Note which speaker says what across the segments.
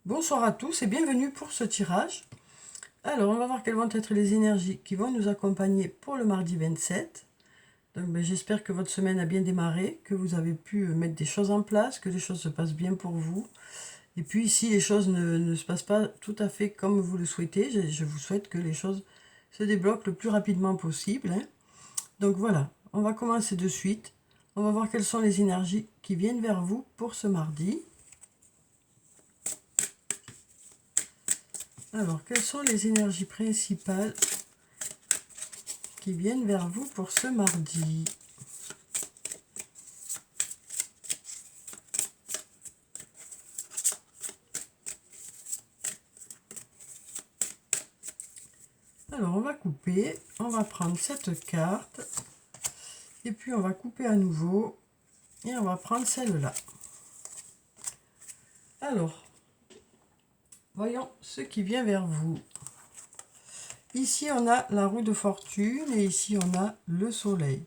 Speaker 1: Bonsoir à tous et bienvenue pour ce tirage. Alors, on va voir quelles vont être les énergies qui vont nous accompagner pour le mardi 27. Donc, j'espère que votre semaine a bien démarré, que vous avez pu mettre des choses en place, que les choses se passent bien pour vous. Et puis, si les choses ne se passent pas tout à fait comme vous le souhaitez, je vous souhaite que les choses se débloquent le plus rapidement possible, hein. Donc voilà, on va commencer de suite. On va voir quelles sont les énergies qui viennent vers vous pour ce mardi. Alors, quelles sont les énergies principales qui viennent vers vous pour ce mardi? Alors, on va couper, on va prendre cette carte, et puis on va couper à nouveau, et on va prendre celle-là. Alors, voyons ce qui vient vers vous. Ici, on a la roue de fortune, et ici, on a le soleil.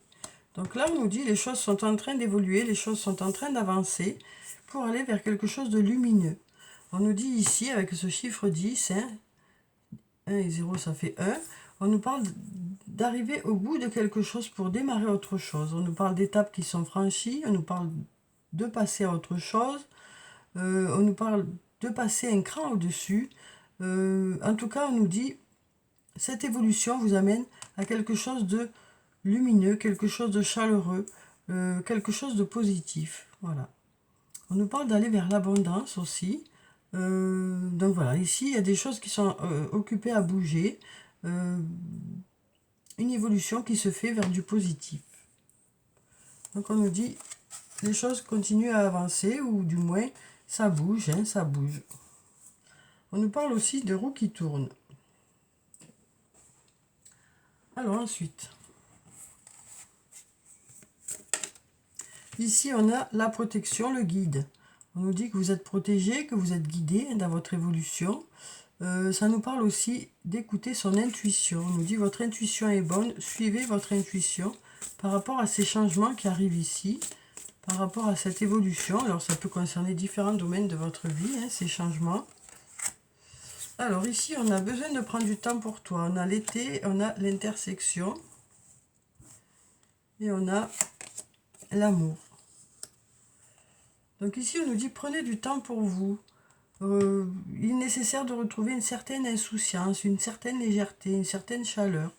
Speaker 1: Donc là, on nous dit les choses sont en train d'évoluer, les choses sont en train d'avancer pour aller vers quelque chose de lumineux. On nous dit ici, avec ce chiffre 10, 1 et 0, ça fait 1. On nous parle d'arriver au bout de quelque chose pour démarrer autre chose. On nous parle d'étapes qui sont franchies, on nous parle de passer à autre chose, on nous parle de passer un cran au-dessus. En tout cas, on nous dit, cette évolution vous amène à quelque chose de lumineux, quelque chose de chaleureux, quelque chose de positif. Voilà. On nous parle d'aller vers l'abondance aussi. Donc voilà, ici, il y a des choses qui sont occupées à bouger. Une évolution qui se fait vers du positif. Donc on nous dit, les choses continuent à avancer, ou du moins, ça bouge, hein, ça bouge. On nous parle aussi de roues qui tournent. Alors ensuite, ici on a la protection, le guide. On nous dit que vous êtes protégé, que vous êtes guidé dans votre évolution. Ça nous parle aussi d'écouter son intuition. On nous dit votre intuition est bonne, suivez votre intuition par rapport à ces changements qui arrivent ici, par rapport à cette évolution. Alors ça peut concerner différents domaines de votre vie, hein, ces changements. Alors ici on a besoin de prendre du temps pour toi. On a l'été, on a l'intersection et on a l'amour. Donc ici on nous dit prenez du temps pour vous. Il est nécessaire de retrouver une certaine insouciance, une certaine légèreté, une certaine chaleur.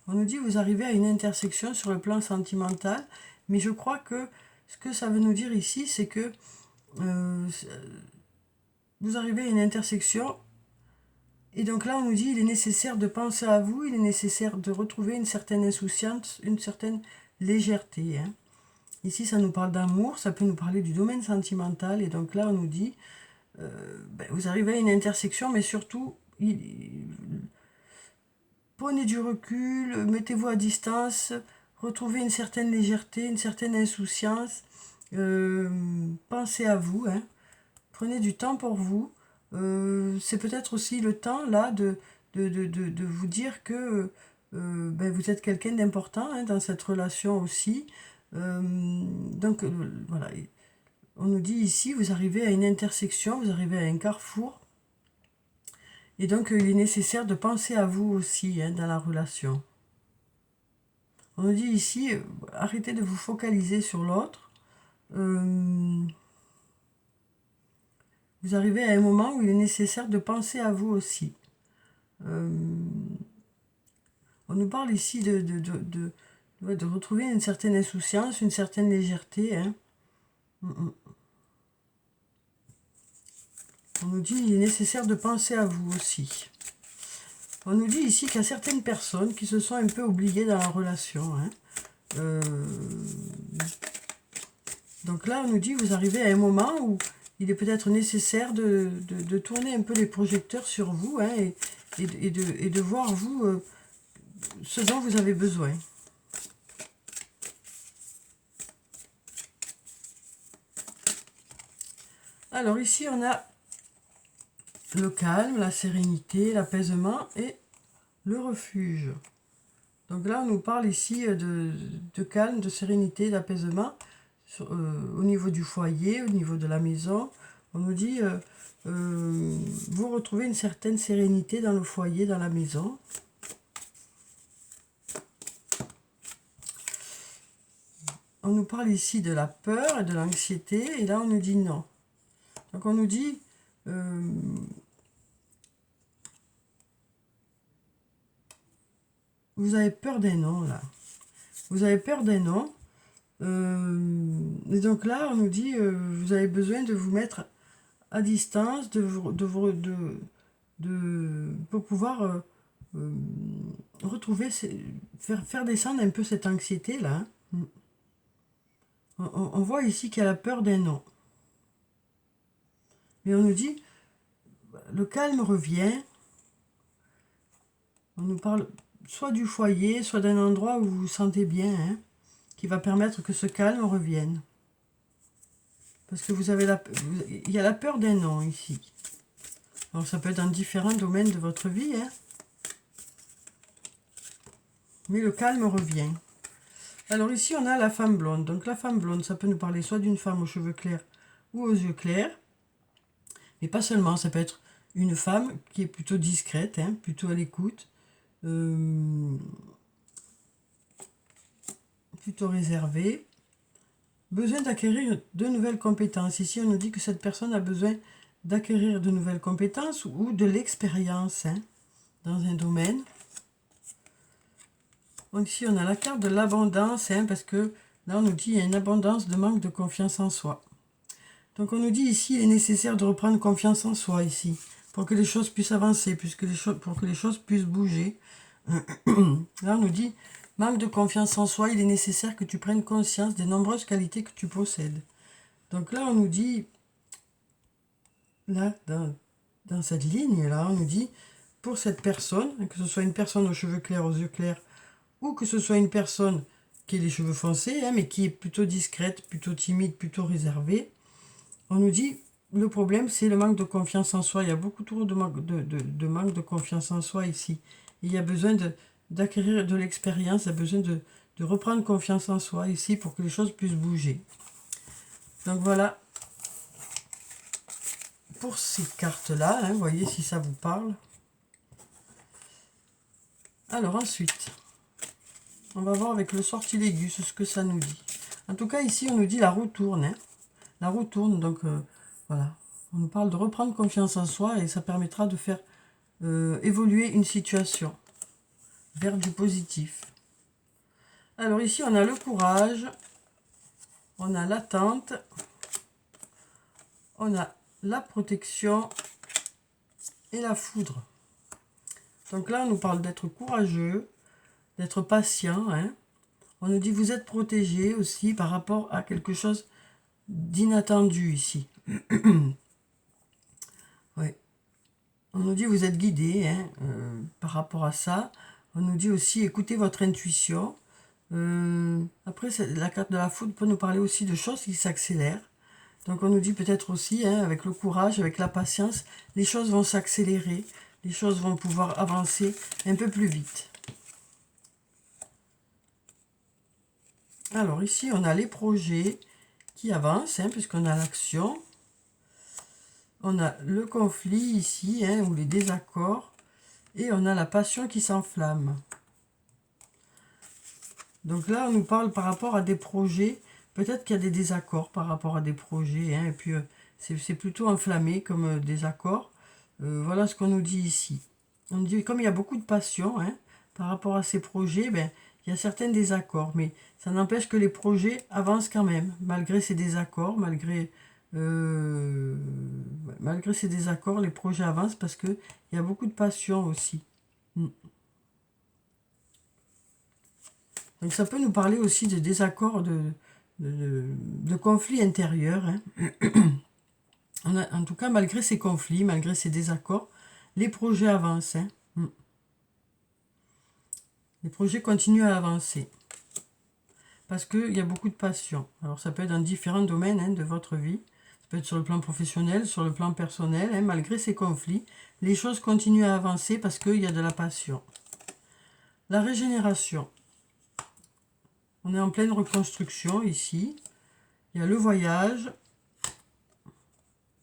Speaker 1: On nous dit vous arrivez à une intersection sur le plan sentimental, mais je crois que ce que ça veut nous dire ici, c'est que vous arrivez à une intersection, et donc là on nous dit il est nécessaire de penser à vous, il est nécessaire de retrouver une certaine insouciance, une certaine légèreté, hein. Ici ça nous parle d'amour, ça peut nous parler du domaine sentimental, et donc là on nous dit vous arrivez à une intersection, mais surtout, prenez du recul, mettez-vous à distance, retrouvez une certaine légèreté, une certaine insouciance, pensez à vous, hein. Prenez du temps pour vous. C'est peut-être aussi le temps, là, de vous dire que vous êtes quelqu'un d'important, hein, dans cette relation aussi. Donc, voilà. On nous dit ici, vous arrivez à une intersection, vous arrivez à un carrefour. Et donc, il est nécessaire de penser à vous aussi, hein, dans la relation. On nous dit ici, arrêtez de vous focaliser sur l'autre. Vous arrivez à un moment où il est nécessaire de penser à vous aussi. On nous parle ici de retrouver une certaine insouciance, une certaine légèreté, hein. On nous dit il est nécessaire de penser à vous aussi. On nous dit ici qu'il y a certaines personnes qui se sont un peu oubliées dans la relation, hein. Donc là, on nous dit vous arrivez à un moment où il est peut-être nécessaire de tourner un peu les projecteurs sur vous, hein, et de voir vous ce dont vous avez besoin. Alors ici, on a le calme, la sérénité, l'apaisement et le refuge. Donc là, on nous parle ici de calme, de sérénité, d'apaisement au niveau du foyer, au niveau de la maison. On nous dit vous retrouvez une certaine sérénité dans le foyer, dans la maison. On nous parle ici de la peur et de l'anxiété, et là on nous dit non. Donc on nous dit, vous avez peur des noms là. Vous avez peur des noms. Et donc là on nous dit, vous avez besoin de vous mettre à distance, pour pouvoir retrouver, faire descendre un peu cette anxiété là. On voit ici qu'il y a la peur des noms. Mais on nous dit, le calme revient. On nous parle soit du foyer, soit d'un endroit où vous vous sentez bien, hein, qui va permettre que ce calme revienne. Parce que vous avez il y a la peur des noms ici. Alors ça peut être dans différents domaines de votre vie, hein. Mais le calme revient. Alors ici on a la femme blonde. Donc la femme blonde, ça peut nous parler soit d'une femme aux cheveux clairs ou aux yeux clairs. Mais pas seulement, ça peut être une femme qui est plutôt discrète, hein, plutôt à l'écoute. Plutôt réservée. Besoin d'acquérir de nouvelles compétences. Ici on nous dit que cette personne a besoin d'acquérir de nouvelles compétences ou de l'expérience, hein, dans un domaine. Donc ici on a la carte de l'abondance, hein, parce que là on nous dit qu'il y a une abondance de manque de confiance en soi. Donc on nous dit ici il est nécessaire de reprendre confiance en soi ici, pour que les choses puissent avancer, pour que les choses puissent bouger. Là on nous dit, manque de confiance en soi, il est nécessaire que tu prennes conscience des nombreuses qualités que tu possèdes. Donc là on nous dit, là dans cette ligne là, on nous dit, pour cette personne, que ce soit une personne aux cheveux clairs, aux yeux clairs, ou que ce soit une personne qui ait les cheveux foncés, hein, mais qui est plutôt discrète, plutôt timide, plutôt réservée, on nous dit, le problème c'est le manque de confiance en soi. Il y a beaucoup trop de manque de confiance en soi ici. Il y a besoin d'acquérir de l'expérience, il y a besoin de reprendre confiance en soi ici pour que les choses puissent bouger. Donc voilà, pour ces cartes-là, hein, voyez si ça vous parle. Alors ensuite, on va voir avec le sortilègus ce que ça nous dit. En tout cas, ici, on nous dit la roue tourne. Hein. La roue tourne, donc voilà. On nous parle de reprendre confiance en soi et ça permettra de faire évoluer une situation vers du positif. Alors ici, on a le courage, on a l'attente, on a la protection et la foudre. Donc là, on nous parle d'être courageux, d'être patient. Hein. On nous dit vous êtes protégé aussi par rapport à quelque chose d'inattendu ici. Ouais. On nous dit vous êtes guidé, hein, par rapport à ça. On nous dit aussi écoutez votre intuition. Après, la carte de la foudre peut nous parler aussi de choses qui s'accélèrent. Donc on nous dit peut-être aussi, hein, avec le courage, avec la patience, les choses vont s'accélérer. Les choses vont pouvoir avancer un peu plus vite. Alors ici, on a les projets qui avancent, hein, puisqu'on a l'action. On a le conflit ici, hein, ou les désaccords. Et on a la passion qui s'enflamme. Donc là, on nous parle par rapport à des projets. Peut-être qu'il y a des désaccords par rapport à des projets. Hein, et puis, c'est plutôt enflammé comme désaccord. Voilà ce qu'on nous dit ici. On nous dit, comme il y a beaucoup de passion, hein, par rapport à ces projets, ben, il y a certains désaccords. Mais ça n'empêche que les projets avancent quand même, malgré ces désaccords, malgré ces désaccords, les projets avancent parce qu'il y a beaucoup de passion aussi. Donc ça peut nous parler aussi de désaccords, de conflits intérieurs. Hein. En tout cas, malgré ces conflits, malgré ces désaccords, les projets avancent. Hein. Les projets continuent à avancer. Parce qu'il y a beaucoup de passion. Alors ça peut être dans différents domaines, hein, de votre vie. Ça peut être sur le plan professionnel, sur le plan personnel. Hein. Malgré ces conflits, les choses continuent à avancer parce qu'il y a de la passion. La régénération. On est en pleine reconstruction ici. Il y a le voyage.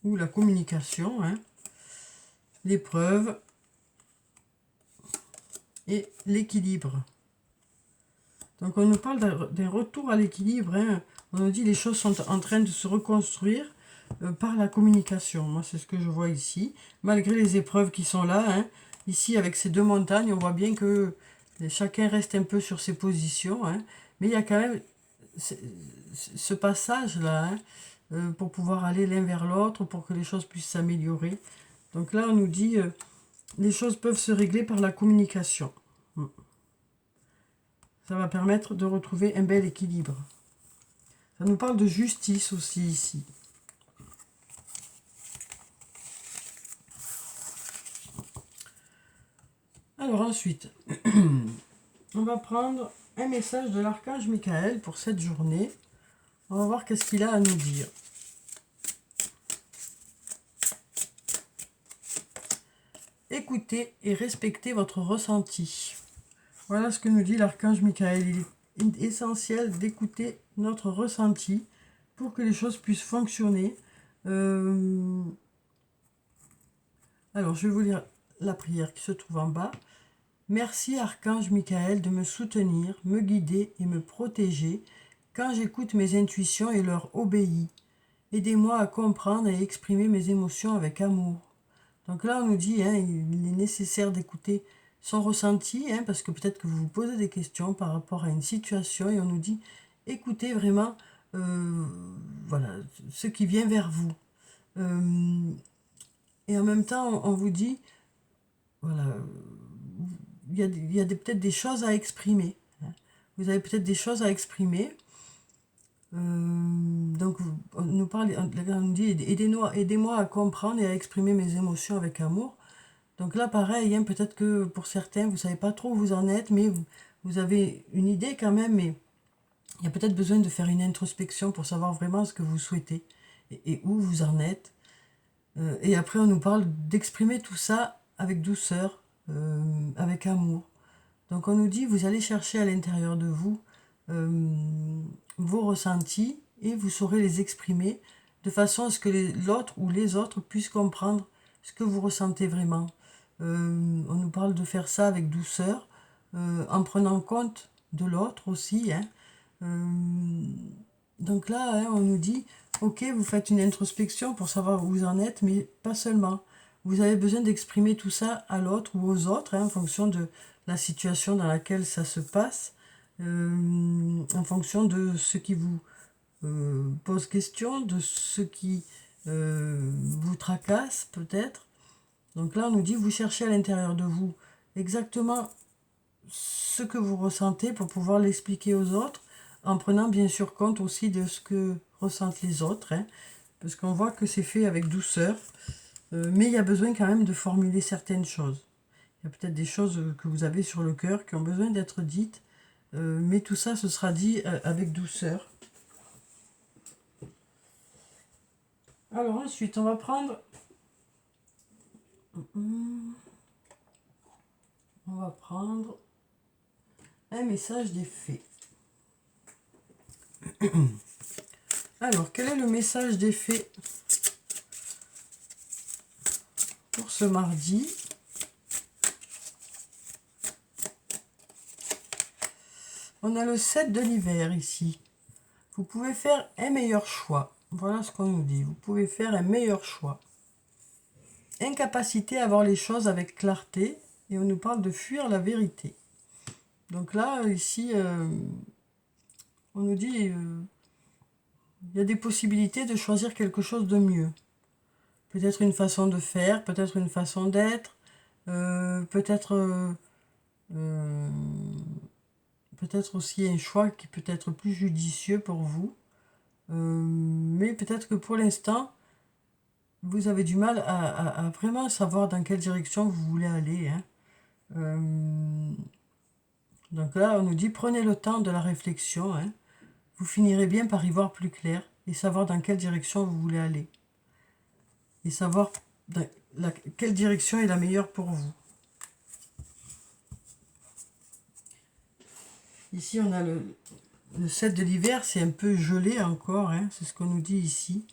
Speaker 1: ou la communication, hein, l'épreuve et l'équilibre. Donc on nous parle d'un retour à l'équilibre, hein. On nous dit les choses sont en train de se reconstruire par la communication. Moi c'est ce que je vois ici, malgré les épreuves qui sont là, hein. Ici avec ces deux montagnes, on voit bien que chacun reste un peu sur ses positions, hein. Mais il y a quand même ce passage-là, hein, pour pouvoir aller l'un vers l'autre, pour que les choses puissent s'améliorer. Donc là, on nous dit, les choses peuvent se régler par la communication. Ça va permettre de retrouver un bel équilibre. Ça nous parle de justice aussi ici. Alors ensuite, on va prendre un message de l'archange Michael pour cette journée. On va voir qu'est-ce qu'il a à nous dire. Écoutez et respectez votre ressenti. Voilà ce que nous dit l'archange Michael. Il est essentiel d'écouter notre ressenti pour que les choses puissent fonctionner. Alors, je vais vous lire la prière qui se trouve en bas. Merci, archange Michael, de me soutenir, me guider et me protéger quand j'écoute mes intuitions et leur obéis. Aidez-moi à comprendre et exprimer mes émotions avec amour. Donc là, on nous dit, hein, il est nécessaire d'écouter son ressenti, hein, parce que peut-être que vous vous posez des questions par rapport à une situation, et on nous dit, écoutez vraiment voilà, ce qui vient vers vous. Et en même temps, on vous dit, voilà, il y a peut-être des choses à exprimer. Hein. Vous avez peut-être des choses à exprimer. Donc, on nous parle, on nous dit, aidez-moi à comprendre et à exprimer mes émotions avec amour. Donc là, pareil, hein, peut-être que pour certains, vous ne savez pas trop où vous en êtes, mais vous avez une idée quand même, mais il y a peut-être besoin de faire une introspection pour savoir vraiment ce que vous souhaitez et où vous en êtes. Et après, on nous parle d'exprimer tout ça avec douceur, avec amour. Donc on nous dit, vous allez chercher à l'intérieur de vous vos ressentis et vous saurez les exprimer de façon à ce que l'autre ou les autres puissent comprendre ce que vous ressentez vraiment. On nous parle de faire ça avec douceur, en prenant compte de l'autre aussi. Hein. Donc là, hein, on nous dit, ok, vous faites une introspection pour savoir où vous en êtes, mais pas seulement. Vous avez besoin d'exprimer tout ça à l'autre ou aux autres, hein, en fonction de la situation dans laquelle ça se passe, en fonction de ce qui vous pose question, de ce qui vous tracasse peut-être. Donc là, on nous dit, vous cherchez à l'intérieur de vous exactement ce que vous ressentez pour pouvoir l'expliquer aux autres, en prenant bien sûr compte aussi de ce que ressentent les autres, hein, parce qu'on voit que c'est fait avec douceur, mais il y a besoin quand même de formuler certaines choses. Il y a peut-être des choses que vous avez sur le cœur qui ont besoin d'être dites, mais tout ça, ce sera dit avec douceur. Alors ensuite, on va prendre... On va prendre un message des fées. Alors, quel est le message des fées pour ce mardi ? On a le 7 de l'hiver ici. Vous pouvez faire un meilleur choix. Voilà ce qu'on nous dit. Vous pouvez faire un meilleur choix. Incapacité à voir les choses avec clarté. Et on nous parle de fuir la vérité. Donc là, ici, on nous dit... il y a des possibilités de choisir quelque chose de mieux. Peut-être une façon de faire, peut-être une façon d'être, peut-être aussi un choix qui peut être plus judicieux pour vous. Mais peut-être que pour l'instant, vous avez du mal à vraiment savoir dans quelle direction vous voulez aller. Hein. Donc là, on nous dit, prenez le temps de la réflexion. Hein. Vous finirez bien par y voir plus clair et savoir dans quelle direction vous voulez aller. Et savoir quelle direction est la meilleure pour vous. Ici, on a le 7 de l'hiver, c'est un peu gelé encore, hein, c'est ce qu'on nous dit ici.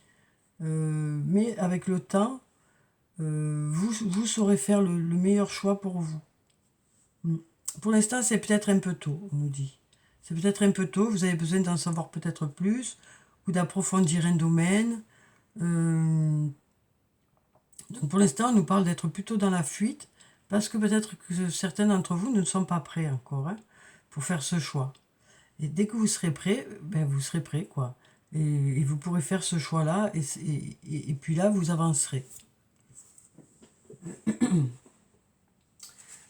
Speaker 1: mais avec le temps, vous saurez faire le meilleur choix pour vous. Pour l'instant, c'est peut-être un peu tôt, on nous dit. C'est peut-être un peu tôt, vous avez besoin d'en savoir peut-être plus, ou d'approfondir un domaine. Donc pour l'instant, on nous parle d'être plutôt dans la fuite, parce que peut-être que certains d'entre vous ne sont pas prêts encore pour faire ce choix. Et dès que vous serez prêt, ben vous serez prêt, quoi. Et vous pourrez faire ce choix-là, et puis là, vous avancerez.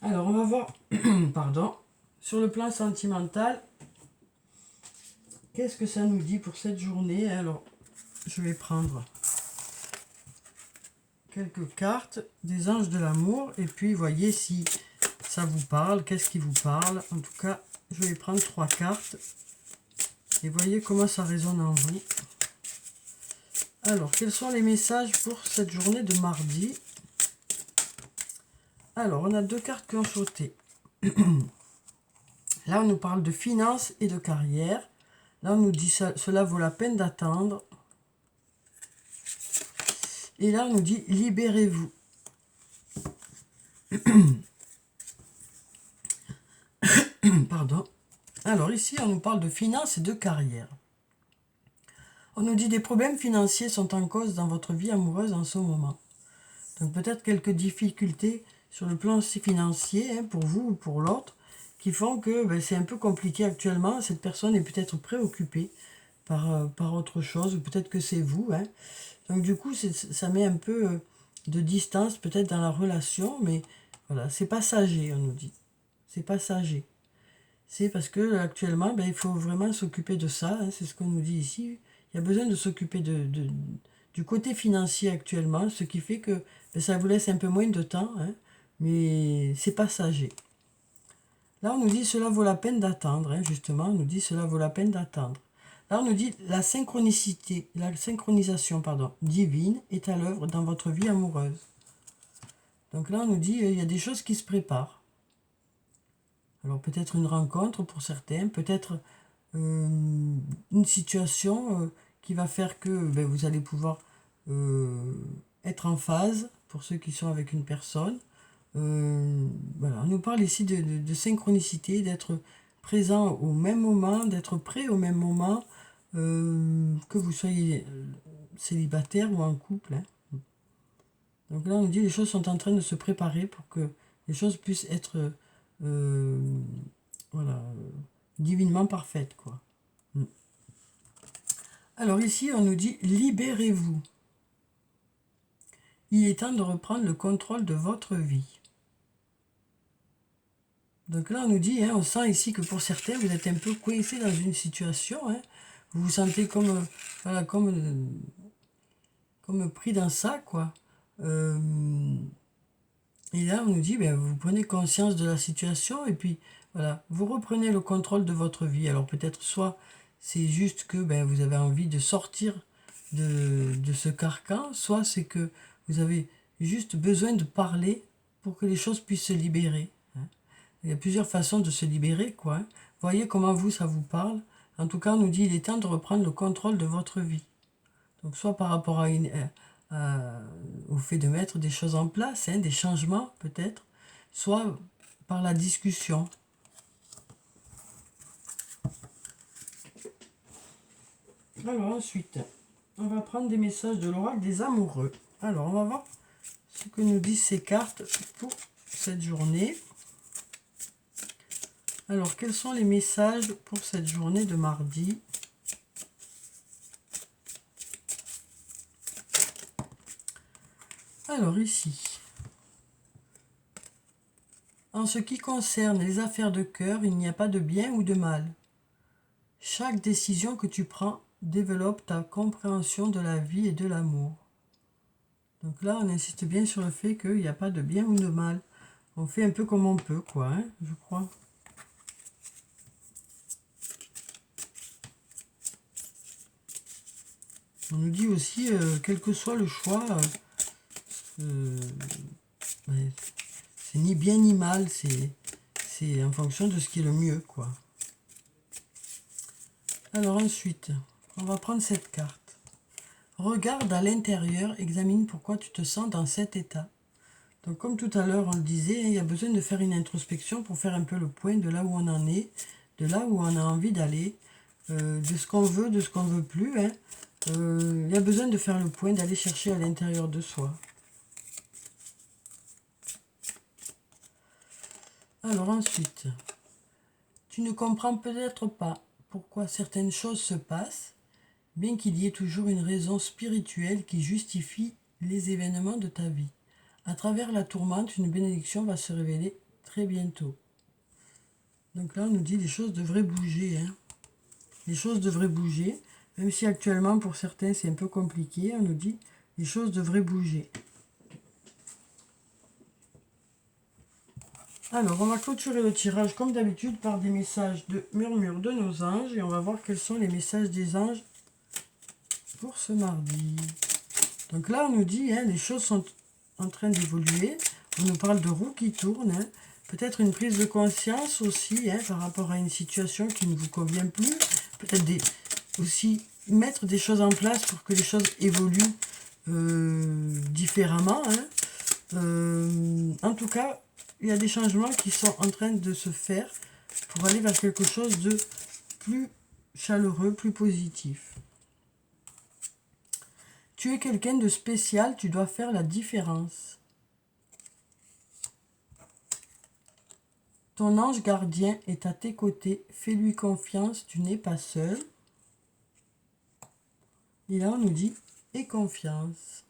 Speaker 1: Alors, on va voir, pardon, sur le plan sentimental, qu'est-ce que ça nous dit pour cette journée? Alors, je vais prendre quelques cartes des anges de l'amour, et puis voyez si ça vous parle, qu'est-ce qui vous parle. En tout cas, je vais prendre 3 cartes, et voyez comment ça résonne en vous. Alors, quels sont les messages pour cette journée de mardi? Alors, on a 2 cartes qui ont sauté. Là, on nous parle de finances et de carrière. Là, on nous dit ça, cela vaut la peine d'attendre. Et là, on nous dit libérez-vous. Pardon. Alors ici, on nous parle de finances et de carrière. On nous dit des problèmes financiers sont en cause dans votre vie amoureuse en ce moment. Donc peut-être quelques difficultés sur le plan financier pour vous ou pour l'autre qui font que c'est un peu compliqué actuellement. Cette personne est peut-être préoccupée par autre chose, ou peut-être que c'est vous. Donc du coup, ça met un peu de distance peut-être dans la relation, mais voilà, c'est passager, on nous dit. C'est passager. C'est parce que actuellement, il faut vraiment s'occuper de ça, c'est ce qu'on nous dit ici. Il y a besoin de s'occuper du côté financier actuellement, ce qui fait que ça vous laisse un peu moins de temps, mais c'est passager. Là, on nous dit cela vaut la peine d'attendre, justement, on nous dit cela vaut la peine d'attendre. Là, on nous dit la synchronisation divine est à l'œuvre dans votre vie amoureuse. Donc là, on nous dit il y a des choses qui se préparent. Alors peut-être une rencontre pour certains, peut-être une situation qui va faire que vous allez pouvoir être en phase pour ceux qui sont avec une personne. Voilà, on nous parle ici de synchronicité, d'être présent au même moment, d'être prêt au même moment, que vous soyez célibataire ou en couple. Donc là, on nous dit les choses sont en train de se préparer pour que les choses puissent être voilà, divinement parfaites, quoi. Alors ici, on nous dit libérez-vous. Il est temps de reprendre le contrôle de votre vie. Donc là, on nous dit, on sent ici que pour certains, vous êtes un peu coincé dans une situation. Vous vous sentez comme pris dans ça, quoi. Et là, on nous dit, vous prenez conscience de la situation et puis, voilà, vous reprenez le contrôle de votre vie. Alors peut-être soit c'est juste que vous avez envie de sortir de ce carcan, soit c'est que vous avez juste besoin de parler pour que les choses puissent se libérer. Il y a plusieurs façons de se libérer, quoi. Voyez comment vous, ça vous parle. En tout cas, on nous dit, il est temps de reprendre le contrôle de votre vie. Donc soit par rapport au fait de mettre des choses en place, des changements peut-être, soit par la discussion. Alors ensuite, on va prendre des messages de l'oracle des amoureux. Alors on va voir ce que nous disent ces cartes pour cette journée. Alors quels sont les messages pour cette journée de mardi ? Alors ici, en ce qui concerne les affaires de cœur, il n'y a pas de bien ou de mal. Chaque décision que tu prends développe ta compréhension de la vie et de l'amour. Donc là, on insiste bien sur le fait qu'il n'y a pas de bien ou de mal. On fait un peu comme on peut, quoi, je crois. On nous dit aussi, quel que soit le choix, c'est ni bien ni mal, c'est en fonction de ce qui est le mieux, quoi. Alors ensuite, on va prendre cette carte. regarde à l'intérieur, examine pourquoi tu te sens dans cet état. Donc comme tout à l'heure on le disait, il y a besoin de faire une introspection pour faire un peu le point de là où on en est, de là où on a envie d'aller, de ce qu'on veut, de ce qu'on ne veut plus. Hein. Il y a besoin de faire le point, d'aller chercher à l'intérieur de soi. Alors ensuite, tu ne comprends peut-être pas pourquoi certaines choses se passent, bien qu'il y ait toujours une raison spirituelle qui justifie les événements de ta vie. À travers la tourmente, une bénédiction va se révéler très bientôt. Donc là, on nous dit les choses devraient bouger. Hein. Les choses devraient bouger, même si actuellement, pour certains, c'est un peu compliqué. On nous dit les choses devraient bouger. Alors, on va clôturer le tirage comme d'habitude par des messages de murmure de nos anges. Et on va voir quels sont les messages des anges pour ce mardi. Donc là, on nous dit, hein, les choses sont en train d'évoluer. On nous parle de roues qui tournent. Hein. Peut-être une prise de conscience aussi hein, par rapport à une situation qui ne vous convient plus. Peut-être aussi mettre des choses en place pour que les choses évoluent différemment. Hein. En tout cas, il y a des changements qui sont en train de se faire pour aller vers quelque chose de plus chaleureux, plus positif. Tu es quelqu'un de spécial, tu dois faire la différence. Ton ange gardien est à tes côtés, fais-lui confiance, tu n'es pas seul. Et là, on nous dit « aie confiance ».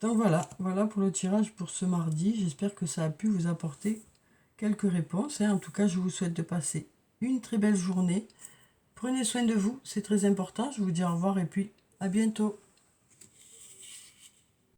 Speaker 1: Donc voilà pour le tirage pour ce mardi. J'espère que ça a pu vous apporter quelques réponses. En tout cas, je vous souhaite de passer une très belle journée. Prenez soin de vous, c'est très important. Je vous dis au revoir et puis à bientôt.